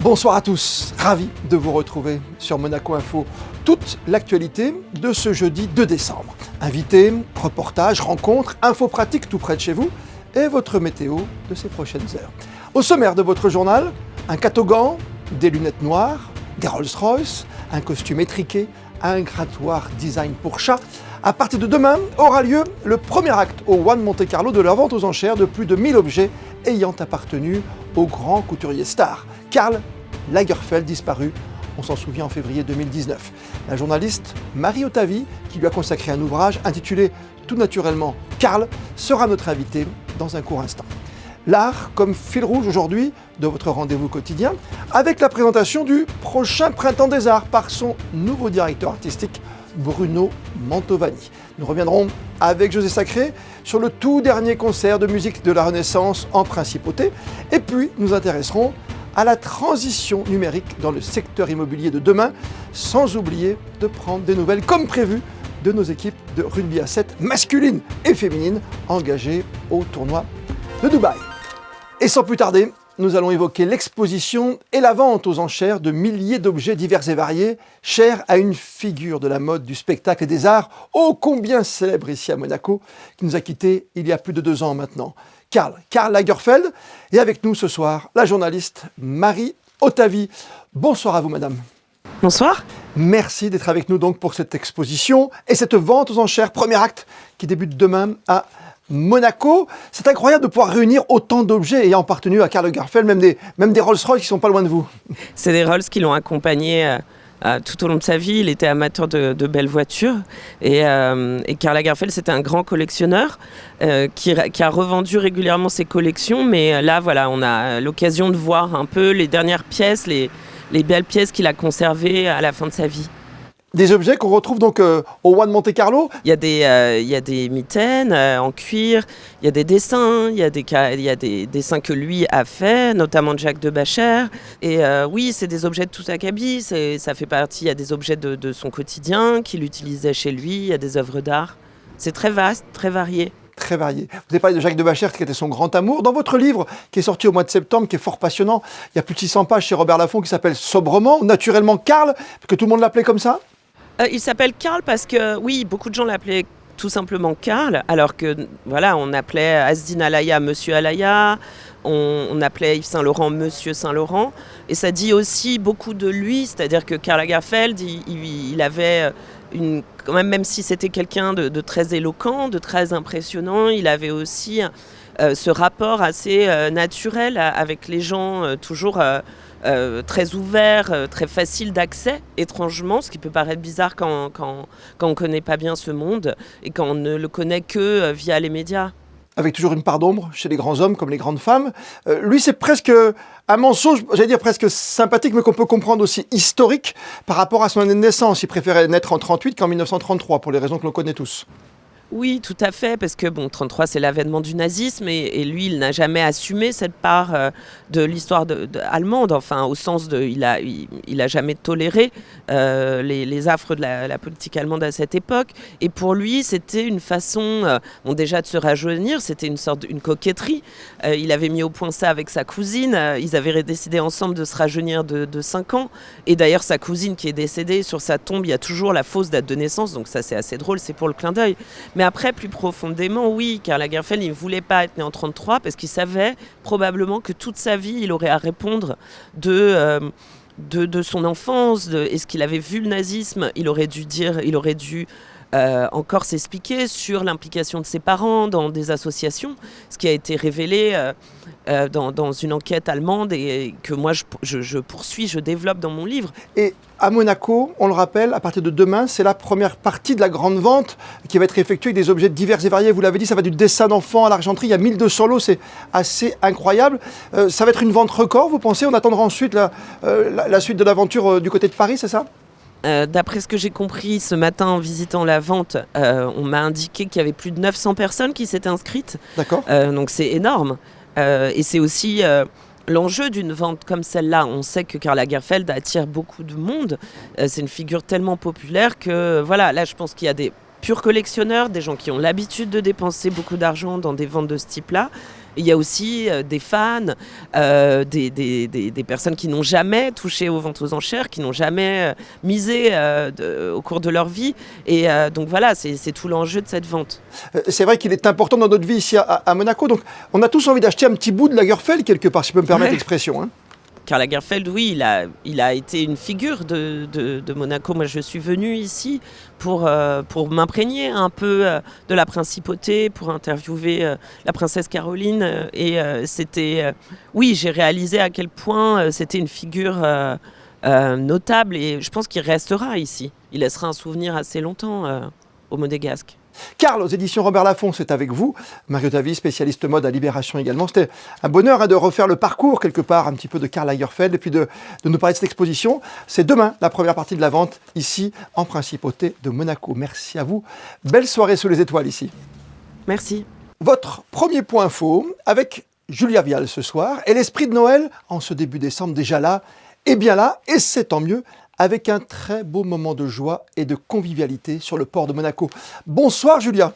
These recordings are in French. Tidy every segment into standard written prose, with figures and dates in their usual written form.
Bonsoir à tous, ravi de vous retrouver sur Monaco Info. Toute l'actualité de ce jeudi 2 décembre. Invités, reportages, rencontres, infos pratiques tout près de chez vous et votre météo de ces prochaines heures. Au sommaire de votre journal, un catogan, des lunettes noires, des Rolls-Royce, un costume étriqué, un grattoir design pour chat. À partir de demain aura lieu le premier acte au One Monte Carlo de la vente aux enchères de plus de 1000 objets ayant appartenu au grand couturier star Karl Lagerfeld, disparu, on s'en souvient, en février 2019. La journaliste Marie Ottavi, qui lui a consacré un ouvrage intitulé tout naturellement Karl, sera notre invitée dans un court instant. L'art comme fil rouge aujourd'hui de votre rendez-vous quotidien, avec la présentation du prochain Printemps des Arts par son nouveau directeur artistique, Bruno Mantovani. Nous reviendrons avec José Sacré sur le tout dernier concert de musique de la Renaissance en Principauté, et puis nous intéresserons à la transition numérique dans le secteur immobilier de demain, sans oublier de prendre des nouvelles comme prévu de nos équipes de rugby à 7 masculines et féminines engagées au tournoi de Dubaï. Et sans plus tarder, nous allons évoquer l'exposition et la vente aux enchères de milliers d'objets divers et variés, chers à une figure de la mode, du spectacle et des arts, ô combien célèbre ici à Monaco, qui nous a quittés il y a plus de 2 ans maintenant. Karl Lagerfeld, et avec nous ce soir, la journaliste Marie Ottavi. Bonsoir à vous, madame. Bonsoir. Merci d'être avec nous donc pour cette exposition et cette vente aux enchères, premier acte qui débute demain à Monaco. C'est incroyable de pouvoir réunir autant d'objets ayant appartenu à Karl Lagerfeld, même des Rolls-Royce qui sont pas loin de vous. C'est des Rolls qui l'ont accompagné tout au long de sa vie. Il était amateur de belles voitures et Karl Lagerfeld, c'était un grand collectionneur qui a revendu régulièrement ses collections, mais là voilà, on a l'occasion de voir un peu les dernières pièces, les belles pièces qu'il a conservées à la fin de sa vie. Des objets qu'on retrouve donc au One Monte Carlo. Il y a des mitaines en cuir, il y a des dessins, il y a des dessins que lui a fait, notamment de Jacques de Bacher. Et oui, c'est des objets de tout acabit, ça fait partie, il y a des objets de son quotidien qu'il utilisait chez lui, il y a des œuvres d'art. C'est très vaste, très varié. Très varié. Vous avez parlé de Jacques de Bacher, qui était son grand amour. Dans votre livre, qui est sorti au mois de septembre, qui est fort passionnant, il y a plus de 600 pages chez Robert Laffont, qui s'appelle sobrement, naturellement Karl, parce que tout le monde l'appelait comme ça. Il s'appelle Karl parce que, oui, beaucoup de gens l'appelaient tout simplement Karl, alors que, voilà, on appelait Asdin Alaya Monsieur Alaya, on appelait Yves Saint-Laurent Monsieur Saint-Laurent, et ça dit aussi beaucoup de lui, c'est-à-dire que Karl Lagerfeld, il avait quand même si c'était quelqu'un de très éloquent, de très impressionnant, il avait aussi ce rapport assez naturel avec les gens, toujours très ouvert, très facile d'accès, étrangement, ce qui peut paraître bizarre quand on ne connaît pas bien ce monde et quand on ne le connaît que via les médias. Avec toujours une part d'ombre chez les grands hommes comme les grandes femmes. Lui, c'est presque un mensonge, j'allais dire presque sympathique, mais qu'on peut comprendre aussi historique par rapport à son année de naissance. Il préférait naître en 1938 qu'en 1933, pour les raisons que l'on connaît tous. Oui, tout à fait, parce que 33, c'est l'avènement du nazisme, et lui, il n'a jamais assumé cette part de l'histoire allemande, enfin, au sens de, il a jamais toléré les affres de la politique allemande à cette époque, et pour lui, c'était une façon, déjà de se rajeunir, c'était une coquetterie. Il avait mis au point ça avec sa cousine, ils avaient décidé ensemble de se rajeunir de 5 ans, et d'ailleurs, sa cousine qui est décédée, sur sa tombe, il y a toujours la fausse date de naissance, donc ça, c'est assez drôle, c'est pour le clin d'œil. Mais après, plus profondément, oui, Karl Lagerfeld, il ne voulait pas être né en 1933 parce qu'il savait probablement que toute sa vie, il aurait à répondre de son enfance, est-ce qu'il avait vu le nazisme, il aurait dû encore s'expliquer sur l'implication de ses parents dans des associations, ce qui a été révélé dans une enquête allemande et que moi je développe dans mon livre. Et à Monaco, on le rappelle, à partir de demain, c'est la première partie de la grande vente qui va être effectuée avec des objets divers et variés. Vous l'avez dit, ça va du dessin d'enfant à l'argenterie, il y a 1200 lots, c'est assez incroyable. Ça va être une vente record, vous pensez? On attendra ensuite la suite de l'aventure du côté de Paris, c'est ça? D'après ce que j'ai compris ce matin en visitant la vente, on m'a indiqué qu'il y avait plus de 900 personnes qui s'étaient inscrites. D'accord. Donc c'est énorme. Et c'est aussi l'enjeu d'une vente comme celle-là. On sait que Karl Lagerfeld attire beaucoup de monde. C'est une figure tellement populaire que voilà, là je pense qu'il y a des purs collectionneurs, des gens qui ont l'habitude de dépenser beaucoup d'argent dans des ventes de ce type-là. Et il y a aussi des fans, des personnes qui n'ont jamais touché aux ventes aux enchères, qui n'ont jamais misé au cours de leur vie. Et donc voilà, c'est tout l'enjeu de cette vente. C'est vrai qu'il est important dans notre vie ici à Monaco. Donc on a tous envie d'acheter un petit bout de Lagerfeld quelque part, si je peux me permettre l'expression. Hein. Karl Lagerfeld, oui, il a été une figure de Monaco. Moi, je suis venue ici pour m'imprégner un peu de la principauté, pour interviewer la princesse Caroline. Oui, j'ai réalisé à quel point c'était une figure notable et je pense qu'il restera ici. Il laissera un souvenir assez longtemps au Monégasque. Karl, aux éditions Robert Laffont, c'est avec vous. Mario Davis, spécialiste mode à Libération également. C'était un bonheur de refaire le parcours quelque part un petit peu de Karl Lagerfeld et puis de nous parler de cette exposition. C'est demain la première partie de la vente ici en Principauté de Monaco. Merci à vous. Belle soirée sous les étoiles ici. Merci. Votre premier point info avec Julia Vial ce soir et l'esprit de Noël en ce début décembre déjà là et bien là et c'est tant mieux. Avec un très beau moment de joie et de convivialité sur le port de Monaco. Bonsoir Julia.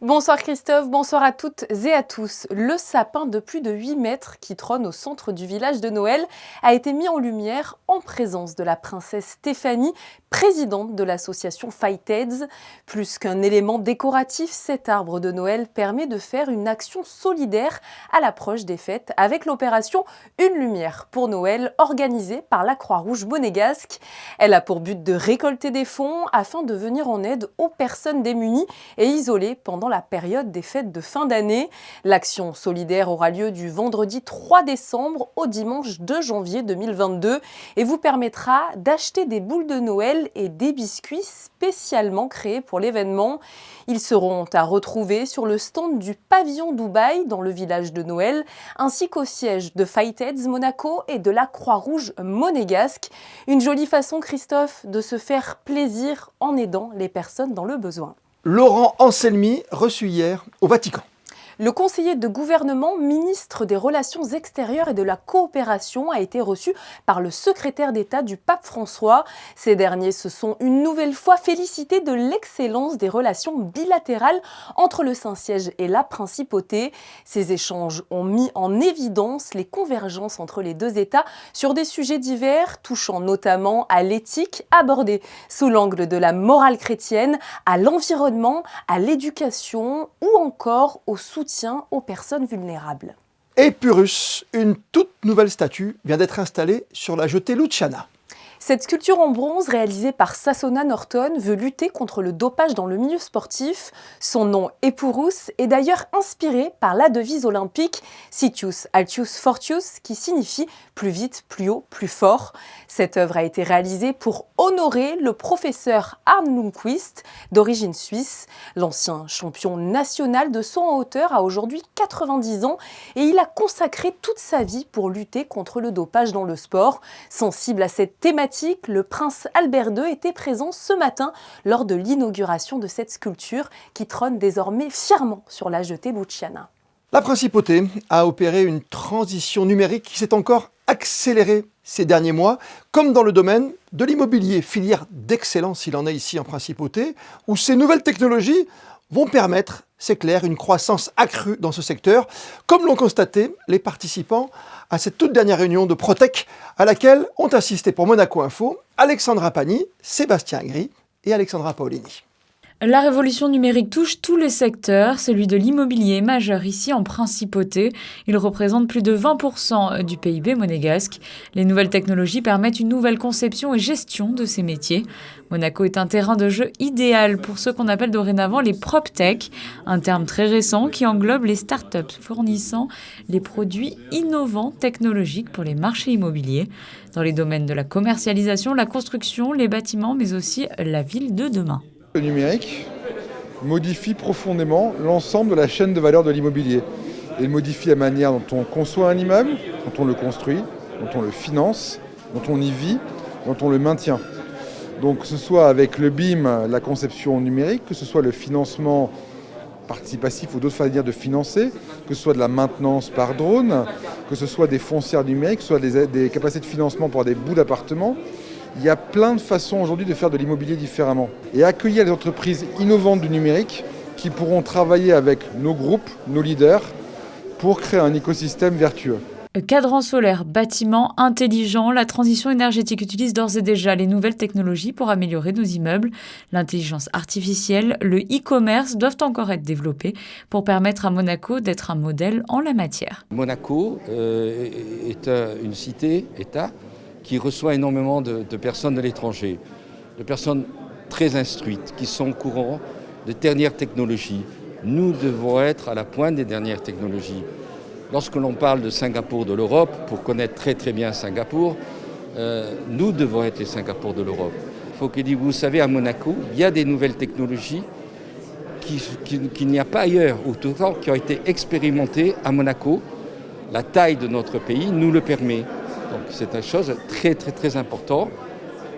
Bonsoir Christophe, bonsoir à toutes et à tous. Le sapin de plus de 8 mètres qui trône au centre du village de Noël a été mis en lumière en présence de la princesse Stéphanie, présidente de l'association Fightheads. Plus qu'un élément décoratif, cet arbre de Noël permet de faire une action solidaire à l'approche des fêtes avec l'opération Une lumière pour Noël organisée par la Croix-Rouge monégasque. Elle a pour but de récolter des fonds afin de venir en aide aux personnes démunies et isolées pendant la période des fêtes de fin d'année. L'action solidaire aura lieu du vendredi 3 décembre au dimanche 2 janvier 2022 et vous permettra d'acheter des boules de Noël et des biscuits spécialement créés pour l'événement. Ils seront à retrouver sur le stand du pavillon Dubaï dans le village de Noël, ainsi qu'au siège de Fightheads Monaco et de la Croix-Rouge monégasque. Une jolie façon, Christophe, de se faire plaisir en aidant les personnes dans le besoin. Laurent Anselmi, reçu hier au Vatican. Le conseiller de gouvernement, ministre des Relations extérieures et de la coopération, a été reçu par le secrétaire d'État du pape François. Ces derniers se sont une nouvelle fois félicités de l'excellence des relations bilatérales entre le Saint-Siège et la Principauté. Ces échanges ont mis en évidence les convergences entre les deux États sur des sujets divers, touchant notamment à l'éthique abordée sous l'angle de la morale chrétienne, à l'environnement, à l'éducation ou encore au soutien aux personnes vulnérables. Et Purus, une toute nouvelle statue vient d'être installée sur la jetée Luciana. Cette sculpture en bronze réalisée par Sassona Norton veut lutter contre le dopage dans le milieu sportif. Son nom Epurus est d'ailleurs inspiré par la devise olympique Citius Altius Fortius qui signifie plus vite, plus haut, plus fort. Cette œuvre a été réalisée pour honorer le professeur Arne Lundqvist, d'origine suisse. L'ancien champion national de saut en hauteur a aujourd'hui 90 ans et il a consacré toute sa vie pour lutter contre le dopage dans le sport. Sensible à cette thématique, le prince Albert II était présent ce matin lors de l'inauguration de cette sculpture qui trône désormais fièrement sur la jetée Luciana. La principauté a opéré une transition numérique qui s'est encore accélérée ces derniers mois, comme dans le domaine de l'immobilier, filière d'excellence il en est ici en principauté, où ces nouvelles technologies vont permettre, c'est clair, une croissance accrue dans ce secteur, comme l'ont constaté les participants à cette toute dernière réunion de Protech, à laquelle ont assisté pour Monaco Info Alexandra Pagny, Sébastien Gris et Alexandra Paolini. La révolution numérique touche tous les secteurs, celui de l'immobilier majeur ici en Principauté. Il représente plus de 20% du PIB monégasque. Les nouvelles technologies permettent une nouvelle conception et gestion de ces métiers. Monaco est un terrain de jeu idéal pour ce qu'on appelle dorénavant les PropTech, un terme très récent qui englobe les startups fournissant les produits innovants technologiques pour les marchés immobiliers, dans les domaines de la commercialisation, la construction, les bâtiments, mais aussi la ville de demain. Le numérique modifie profondément l'ensemble de la chaîne de valeur de l'immobilier. Il modifie la manière dont on conçoit un immeuble, dont on le construit, dont on le finance, dont on y vit, dont on le maintient. Donc que ce soit avec le BIM, la conception numérique, que ce soit le financement participatif ou d'autres manières de financer, que ce soit de la maintenance par drone, que ce soit des foncières numériques, que ce soit des capacités de financement pour des bouts d'appartements. Il y a plein de façons aujourd'hui de faire de l'immobilier différemment. Et accueillir les entreprises innovantes du numérique qui pourront travailler avec nos groupes, nos leaders, pour créer un écosystème vertueux. Cadran solaire, bâtiments intelligents, la transition énergétique utilise d'ores et déjà les nouvelles technologies pour améliorer nos immeubles. L'intelligence artificielle, le e-commerce doivent encore être développés pour permettre à Monaco d'être un modèle en la matière. Monaco est une cité-État qui reçoit énormément de personnes de l'étranger, de personnes très instruites, qui sont au courant des dernières technologies. Nous devons être à la pointe des dernières technologies. Lorsque l'on parle de Singapour de l'Europe, pour connaître très très bien Singapour, nous devons être les Singapour de l'Europe. Il faut que vous savez, à Monaco, il y a des nouvelles technologies qu'il n'y a pas ailleurs, ou tout temps qui ont été expérimentées à Monaco. La taille de notre pays nous le permet. Donc c'est une chose très très très importante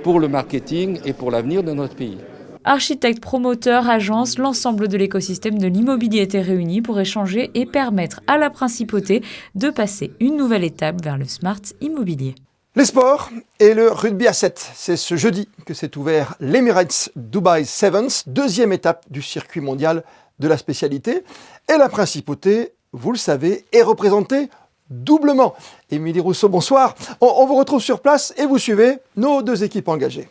pour le marketing et pour l'avenir de notre pays. Architectes, promoteurs, agences, l'ensemble de l'écosystème de l'immobilier était réuni pour échanger et permettre à la principauté de passer une nouvelle étape vers le smart immobilier. Les sports et le rugby à 7. C'est ce jeudi que s'est ouvert l'Emirates Dubai Sevens, deuxième étape du circuit mondial de la spécialité. Et la principauté, vous le savez, est représentée doublement. Émilie Rousseau, bonsoir. On vous retrouve sur place et vous suivez nos deux équipes engagées.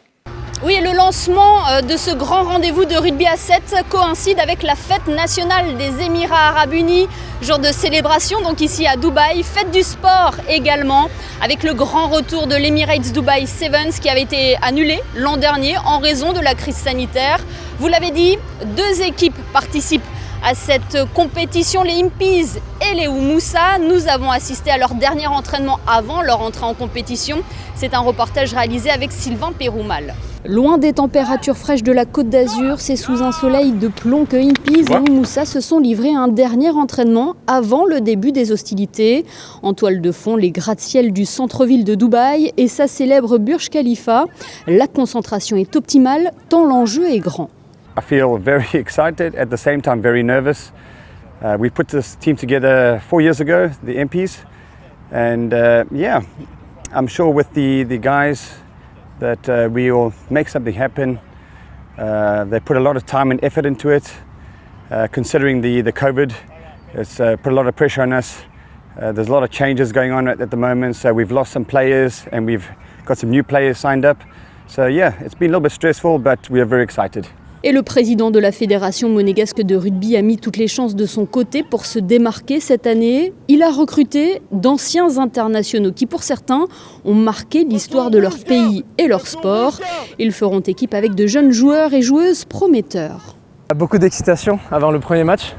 Oui, le lancement de ce grand rendez-vous de rugby à 7 coïncide avec la fête nationale des Émirats Arabes Unis, jour de célébration donc ici à Dubaï, fête du sport également, avec le grand retour de l'Emirates Dubai Sevens qui avait été annulé l'an dernier en raison de la crise sanitaire. Vous l'avez dit, deux équipes participent à cette compétition, les Impies et les Oumoussa. Nous avons assisté à leur dernier entraînement avant leur entrée en compétition. C'est un reportage réalisé avec Sylvain Péroumal. Loin des températures fraîches de la Côte d'Azur, c'est sous un soleil de plomb que Impies et Oumoussa se sont livrés à un dernier entraînement avant le début des hostilités. En toile de fond, les gratte-ciel du centre-ville de Dubaï et sa célèbre Burj Khalifa. La concentration est optimale tant l'enjeu est grand. I feel very excited, at the same time very nervous. We put this team together 4 years ago, the MPs, and I'm sure with the guys that we will make something happen. They put a lot of time and effort into it. Considering the COVID, it's put a lot of pressure on us. There's a lot of changes going on at the moment, so we've lost some players and we've got some new players signed up. So yeah, it's been a little bit stressful, but we are very excited. Et le président de la Fédération monégasque de rugby a mis toutes les chances de son côté pour se démarquer cette année. Il a recruté d'anciens internationaux qui, pour certains, ont marqué l'histoire de leur pays et leur sport. Ils feront équipe avec de jeunes joueurs et joueuses prometteurs. Beaucoup d'excitation avant le premier match.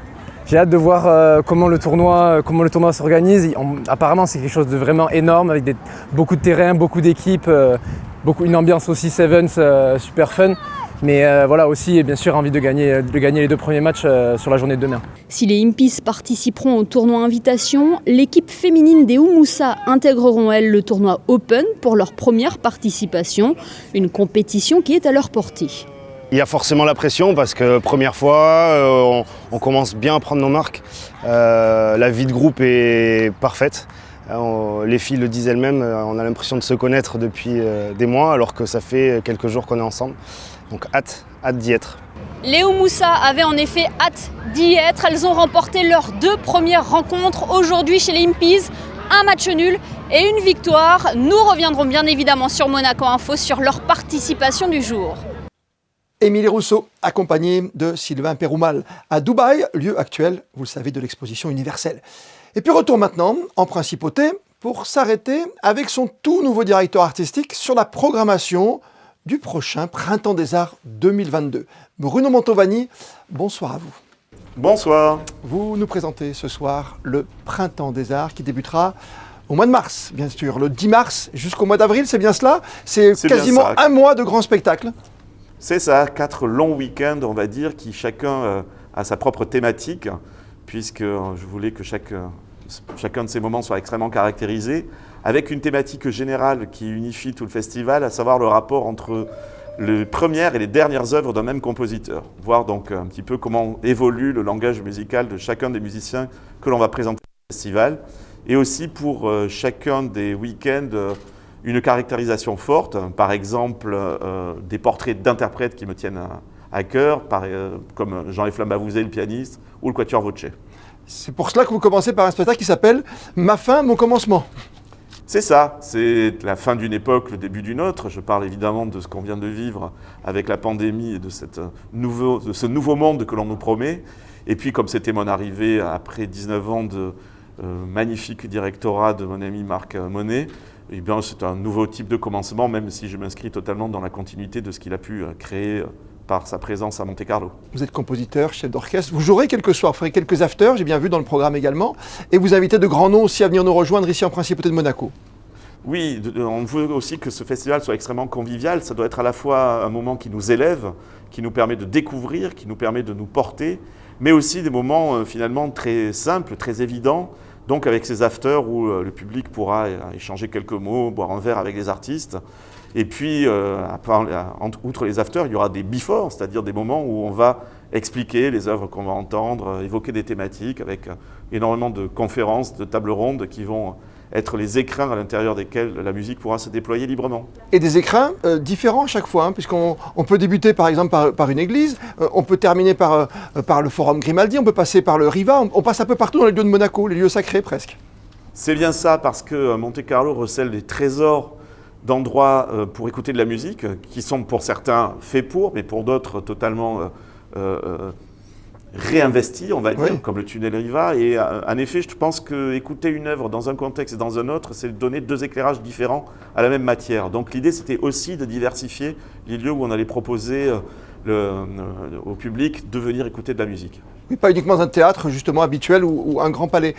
J'ai hâte de voir comment le tournoi s'organise. Apparemment, c'est quelque chose de vraiment énorme avec beaucoup de terrains, beaucoup d'équipes, une ambiance aussi Sevens super fun. Mais voilà aussi, bien sûr, envie de gagner les deux premiers matchs sur la journée de demain. Si les Impies participeront au tournoi Invitation, l'équipe féminine des Oumoussa intégreront, elles, le tournoi Open pour leur première participation. Une compétition qui est à leur portée. Il y a forcément la pression parce que première fois, on commence bien à prendre nos marques. La vie de groupe est parfaite. Les filles le disent elles-mêmes, on a l'impression de se connaître depuis des mois alors que ça fait quelques jours qu'on est ensemble. Donc hâte d'y être. Les Oumoussa avaient en effet hâte d'y être. Elles ont remporté leurs deux premières rencontres aujourd'hui chez les Impies. Un match nul et une victoire. Nous reviendrons bien évidemment sur Monaco Info sur leur participation du jour. Émilie Rousseau, accompagnée de Sylvain Péroumal à Dubaï, lieu actuel, vous le savez, de l'exposition universelle. Et puis retour maintenant en principauté pour s'arrêter avec son tout nouveau directeur artistique sur la programmation du prochain Printemps des Arts 2022. Bruno Mantovani, bonsoir à vous. Bonsoir. Vous nous présentez ce soir le Printemps des Arts qui débutera au mois de mars, bien sûr, le 10 mars jusqu'au mois d'avril, c'est bien cela? C'est quasiment un mois de grands spectacles. C'est ça, 4 longs week-ends, on va dire, qui chacun a sa propre thématique, puisque je voulais que chacun de ces moments soit extrêmement caractérisé, avec une thématique générale qui unifie tout le festival, à savoir le rapport entre les premières et les dernières œuvres d'un même compositeur. Voir donc un petit peu comment évolue le langage musical de chacun des musiciens que l'on va présenter au festival. Et aussi pour chacun des week-ends, une caractérisation forte, par exemple des portraits d'interprètes qui me tiennent à cœur, comme Jean-Yves Flambavouzet, le pianiste, ou le Quatuor Voce. C'est pour cela que vous commencez par un spectacle qui s'appelle « Ma fin, mon commencement ». C'est ça, c'est la fin d'une époque, le début d'une autre. Je parle évidemment de ce qu'on vient de vivre avec la pandémie et de ce nouveau monde que l'on nous promet. Et puis, comme c'était mon arrivée après 19 ans de magnifique directorat de mon ami Marc Monet, eh bien, c'est un nouveau type de commencement, même si je m'inscris totalement dans la continuité de ce qu'il a pu créer par sa présence à Monte-Carlo. Vous êtes compositeur, chef d'orchestre, vous jouerez quelques soirs, vous ferez quelques afters, j'ai bien vu dans le programme également, et vous invitez de grands noms aussi à venir nous rejoindre ici en Principauté de Monaco. Oui, on veut aussi que ce festival soit extrêmement convivial, ça doit être à la fois un moment qui nous élève, qui nous permet de découvrir, qui nous permet de nous porter, mais aussi des moments finalement très simples, très évidents, donc avec ces afters où le public pourra échanger quelques mots, boire un verre avec les artistes. Et puis, outre les afters, il y aura des before, c'est-à-dire des moments où on va expliquer les œuvres qu'on va entendre, évoquer des thématiques avec énormément de conférences, de tables rondes qui vont être les écrins à l'intérieur desquels la musique pourra se déployer librement. Et des écrins différents à chaque fois, hein, puisqu'on peut débuter par exemple par une église, on peut terminer par le Forum Grimaldi, on peut passer par le Riva, on passe un peu partout dans les lieux de Monaco, les lieux sacrés presque. C'est bien ça, parce que Monte-Carlo recèle des trésors d'endroits pour écouter de la musique, qui sont pour certains faits pour, mais pour d'autres totalement réinvestis, on va dire, oui, comme le tunnel Riva. Et en effet, je pense qu'écouter une œuvre dans un contexte et dans un autre, c'est donner deux éclairages différents à la même matière. Donc l'idée, c'était aussi de diversifier les lieux où on allait proposer au public de venir écouter de la musique. Oui, pas uniquement un théâtre justement habituel ou un grand palais.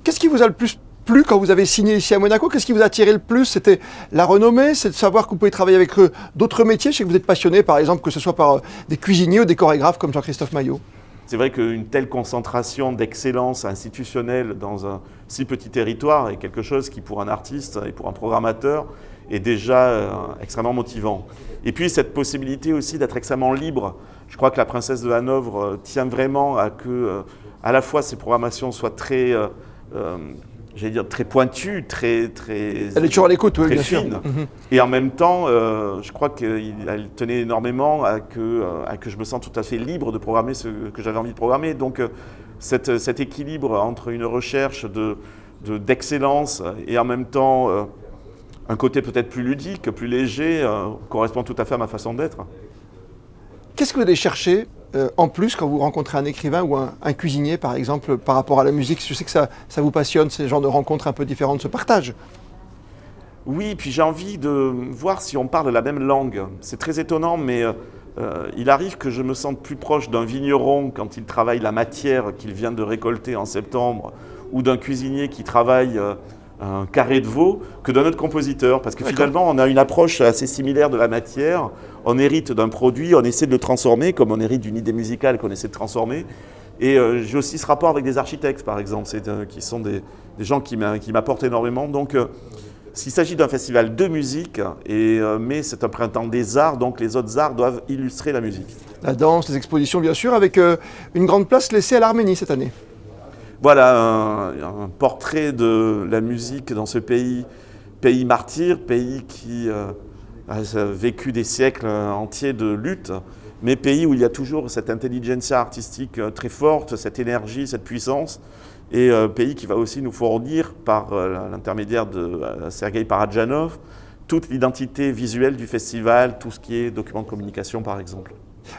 Qu'est-ce qui vous a le plus plu quand vous avez signé ici à Monaco? Qu'est-ce qui vous a attiré le plus? C'était la renommée, c'est de savoir que vous pouvez travailler avec d'autres métiers. Je sais que vous êtes passionné, par exemple, que ce soit par des cuisiniers ou des chorégraphes comme Jean-Christophe Maillot. C'est vrai qu'une telle concentration d'excellence institutionnelle dans un si petit territoire est quelque chose qui, pour un artiste et pour un programmateur, est déjà extrêmement motivant. Et puis cette possibilité aussi d'être extrêmement libre. Je crois que la princesse de Hanovre tient vraiment à que, à la fois, ses programmations soient très, j'allais dire, très pointues, très elle est toujours à l'écoute, oui, bien sûr. Et en même temps, je crois qu'elle tenait énormément à que je me sente tout à fait libre de programmer ce que j'avais envie de programmer. Donc cet équilibre entre une recherche d'excellence et en même temps un côté peut-être plus ludique, plus léger, correspond tout à fait à ma façon d'être. Qu'est-ce que vous allez chercher en plus quand vous rencontrez un écrivain ou un cuisinier, par exemple, par rapport à la musique? Je sais que ça vous passionne, ces genres de rencontres un peu différentes, ce partage. Oui, puis j'ai envie de voir si on parle la même langue. C'est très étonnant, mais il arrive que je me sente plus proche d'un vigneron quand il travaille la matière qu'il vient de récolter en septembre, ou d'un cuisinier qui travaille un carré de veau, que d'un autre compositeur. Parce que finalement, on a une approche assez similaire de la matière. On hérite d'un produit, on essaie de le transformer, comme on hérite d'une idée musicale qu'on essaie de transformer. Et j'ai aussi ce rapport avec des architectes, par exemple, qui sont des gens qui m'apportent énormément. Donc, s'il s'agit d'un festival de musique, mais c'est un printemps des arts, donc les autres arts doivent illustrer la musique. La danse, les expositions, bien sûr, avec une grande place laissée à l'Arménie cette année. Voilà, un portrait de la musique dans ce pays martyr, pays qui a vécu des siècles entiers de lutte, mais pays où il y a toujours cette intelligentsia artistique très forte, cette énergie, cette puissance, et pays qui va aussi nous fournir, par l'intermédiaire de Sergueï Paradjanov, toute l'identité visuelle du festival, tout ce qui est documents de communication par exemple.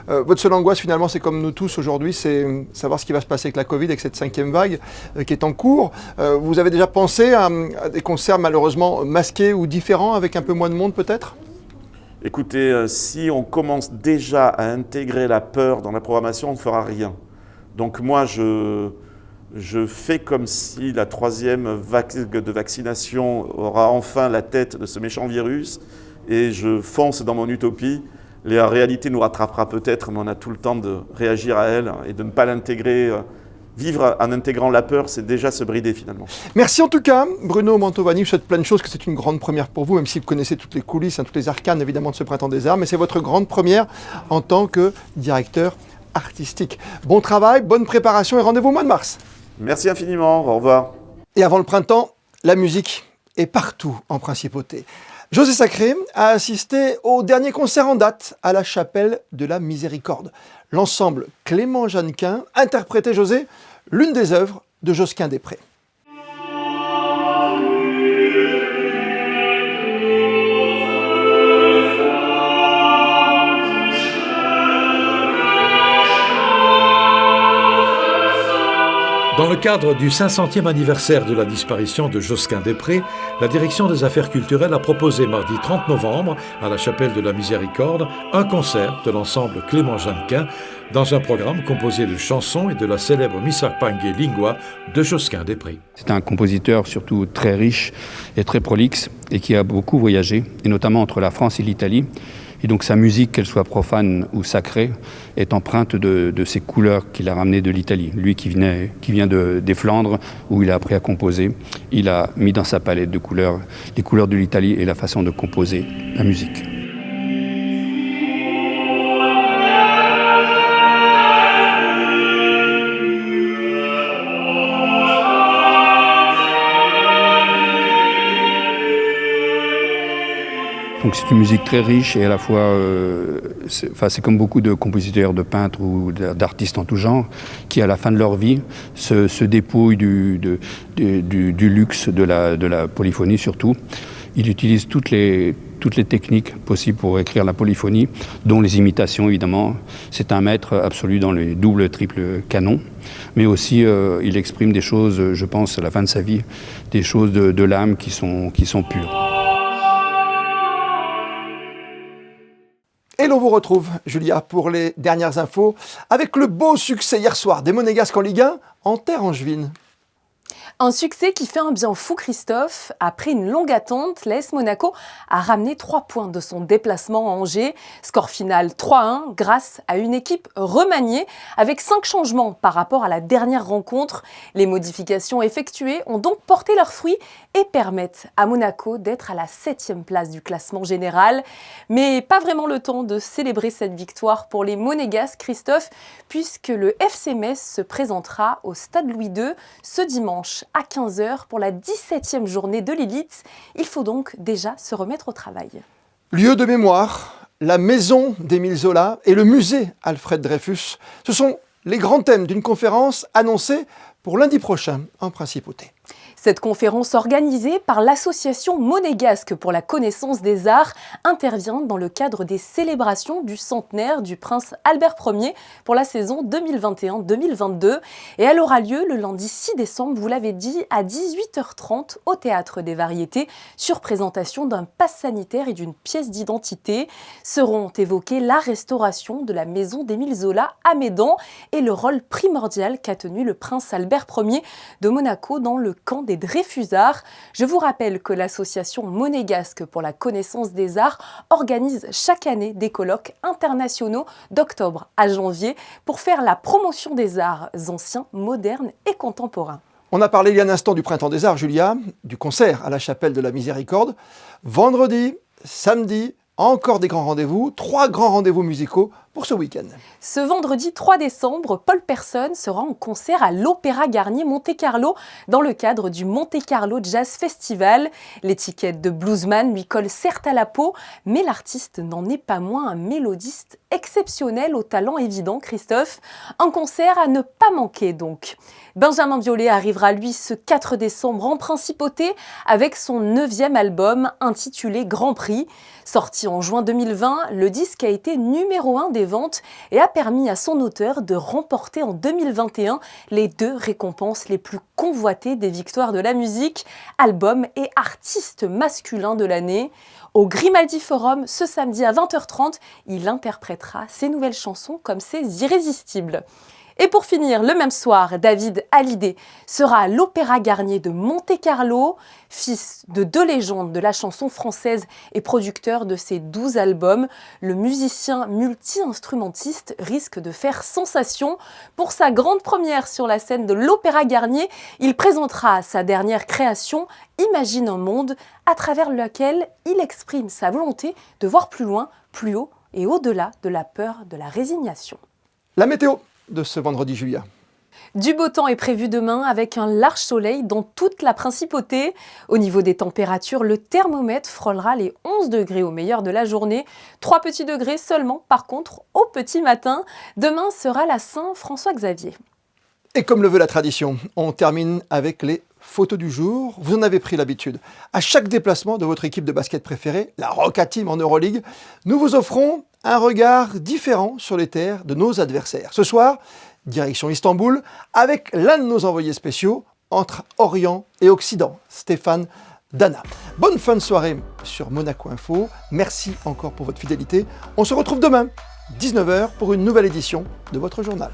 Votre seule angoisse finalement, c'est comme nous tous aujourd'hui, c'est savoir ce qui va se passer avec la Covid, avec cette 5e vague qui est en cours. Vous avez déjà pensé à des concerts malheureusement masqués ou différents, avec un peu moins de monde peut-être? Écoutez, si on commence déjà à intégrer la peur dans la programmation, on ne fera rien. Donc moi, je fais comme si la 3e vague de vaccination aura enfin la tête de ce méchant virus, et je fonce dans mon utopie. La réalité nous rattrapera peut-être, mais on a tout le temps de réagir à elle et de ne pas l'intégrer. Vivre en intégrant la peur, c'est déjà se brider finalement. Merci en tout cas, Bruno Mantovani. Je souhaite plein de choses, que c'est une grande première pour vous, même si vous connaissez toutes les coulisses, toutes les arcanes évidemment de ce Printemps des Arts, mais c'est votre grande première en tant que directeur artistique. Bon travail, bonne préparation et rendez-vous au mois de mars. Merci infiniment, au revoir. Et avant le printemps, la musique est partout en Principauté. José Sacré a assisté au dernier concert en date à la chapelle de la Miséricorde. L'ensemble Clément Jeannequin interprétait, José, l'une des œuvres de Josquin des Prés. Dans le cadre du 500e anniversaire de la disparition de Josquin des Prés, la Direction des Affaires culturelles a proposé mardi 30 novembre, à la Chapelle de la Miséricorde, un concert de l'ensemble Clément Jeannequin dans un programme composé de chansons et de la célèbre Missa Pangue Lingua de Josquin des Prés. C'est un compositeur surtout très riche et très prolixe et qui a beaucoup voyagé, et notamment entre la France et l'Italie. Et donc sa musique, qu'elle soit profane ou sacrée, est empreinte de ces couleurs qu'il a ramenées de l'Italie. Lui qui vient des Flandres, où il a appris à composer, il a mis dans sa palette de couleurs les couleurs de l'Italie et la façon de composer la musique. Donc c'est une musique très riche et à la fois, c'est comme beaucoup de compositeurs, de peintres ou d'artistes en tout genre, qui à la fin de leur vie se dépouillent du luxe de la polyphonie surtout. Il utilise toutes les techniques possibles pour écrire la polyphonie, dont les imitations évidemment. C'est un maître absolu dans les doubles, triples canons, mais aussi il exprime des choses, je pense, à la fin de sa vie, des choses de l'âme qui sont pures. Et l'on vous retrouve, Julia, pour les dernières infos, avec le beau succès hier soir des Monégasques en Ligue 1 en terre angevine. Un succès qui fait un bien fou, Christophe. Après une longue attente, l'AS Monaco a ramené 3 points de son déplacement à Angers. Score final 3-1 grâce à une équipe remaniée avec 5 changements par rapport à la dernière rencontre. Les modifications effectuées ont donc porté leurs fruits et permettent à Monaco d'être à la 7e place du classement général. Mais pas vraiment le temps de célébrer cette victoire pour les Monégasques, Christophe, puisque le FC Metz se présentera au Stade Louis II ce dimanche à 15h pour la 17e journée de l'élite. Il faut donc déjà se remettre au travail. Lieu de mémoire, la maison d'Émile Zola et le musée Alfred Dreyfus. Ce sont les grands thèmes d'une conférence annoncée pour lundi prochain en Principauté. Cette conférence organisée par l'association monégasque pour la connaissance des arts intervient dans le cadre des célébrations du centenaire du prince Albert Ier pour la saison 2021-2022 et elle aura lieu le lundi 6 décembre, vous l'avez dit, à 18h30 au Théâtre des Variétés sur présentation d'un pass sanitaire et d'une pièce d'identité. Seront évoquées la restauration de la maison d'Émile Zola à Médan et le rôle primordial qu'a tenu le prince Albert Ier de Monaco dans le camp des Dreyfusards. Je vous rappelle que l'association monégasque pour la connaissance des arts organise chaque année des colloques internationaux d'octobre à janvier pour faire la promotion des arts anciens, modernes et contemporains. On a parlé il y a un instant du Printemps des Arts, Julia, du concert à la Chapelle de la Miséricorde. Vendredi, samedi, encore des grands rendez-vous, 3 grands rendez-vous musicaux pour ce week-end. Ce vendredi 3 décembre, Paul Persson sera en concert à l'Opéra Garnier Monte-Carlo dans le cadre du Monte-Carlo Jazz Festival. L'étiquette de bluesman lui colle certes à la peau, mais l'artiste n'en est pas moins un mélodiste exceptionnel au talent évident, Christophe. Un concert à ne pas manquer donc. Benjamin Biolay arrivera lui ce 4 décembre en Principauté avec son 9e album intitulé Grand Prix. Sorti en juin 2020, le disque a été numéro 1 des ventes et a permis à son auteur de remporter en 2021 les 2 récompenses les plus convoitées des victoires de la musique, album et artiste masculin de l'année. Au Grimaldi Forum, ce samedi à 20h30, il interprétera ses nouvelles chansons comme ses Irrésistibles. Et pour finir, le même soir, David Hallyday sera à l'Opéra Garnier de Monte-Carlo, fils de 2 légendes de la chanson française et producteur de ses 12 albums. Le musicien multi-instrumentiste risque de faire sensation. Pour sa grande première sur la scène de l'Opéra Garnier, il présentera sa dernière création, Imagine un monde, à travers lequel il exprime sa volonté de voir plus loin, plus haut et au-delà de la peur de la résignation. La météo de ce vendredi, Julia. Du beau temps est prévu demain avec un large soleil dans toute la Principauté. Au niveau des températures, le thermomètre frôlera les 11 degrés au meilleur de la journée. 3 petits degrés seulement, par contre, au petit matin. Demain sera la Saint-François-Xavier. Et comme le veut la tradition, on termine avec les photos du jour. Vous en avez pris l'habitude. À chaque déplacement de votre équipe de basket préférée, la Roca Team en Euroleague, nous vous offrons un regard différent sur les terres de nos adversaires. Ce soir, direction Istanbul, avec l'un de nos envoyés spéciaux entre Orient et Occident, Stéphane Dana. Bonne fin de soirée sur Monaco Info. Merci encore pour votre fidélité. On se retrouve demain, 19h, pour une nouvelle édition de votre journal.